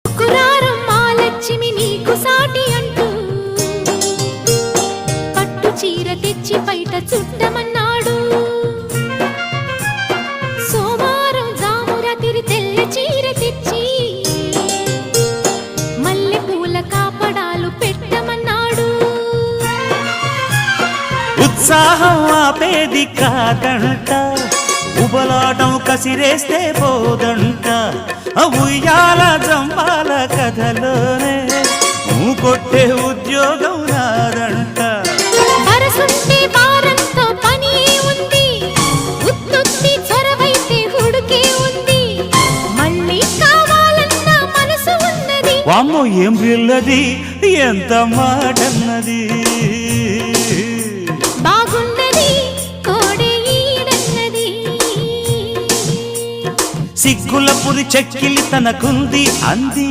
కురారం మాలక్ష్మి నీకు సాటి అంటూ పట్టు చీర తెచ్చి బయట చుట్టమన్నాడు. సోమారం జామురాతిరి తెల్ల చీర తెచ్చి మల్లె పూల కాపడాలు పెట్టమన్నాడు. ఉత్సాహం ఆపేది కాదంట, ఉబలాటం కసిరేస్తే పోదంట. ఉయ్యాల జంపాల కథలోనే కొట్టే ఉద్యోగం రాదంట. వరసుంటే వారంతో పని ఉంది, ఉత్తుత్తి చొరవైతే హుడుకే ఉంది. మళ్ళీ కావాలన్న మనసు ఉన్నది. వామ్మో ఏం పిల్లది, ఎంత మాటన్నది. బాగున్నది కోడే ఈడన్నది. సిగ్గుల పురి చెక్కిలి తనకుంది అంది.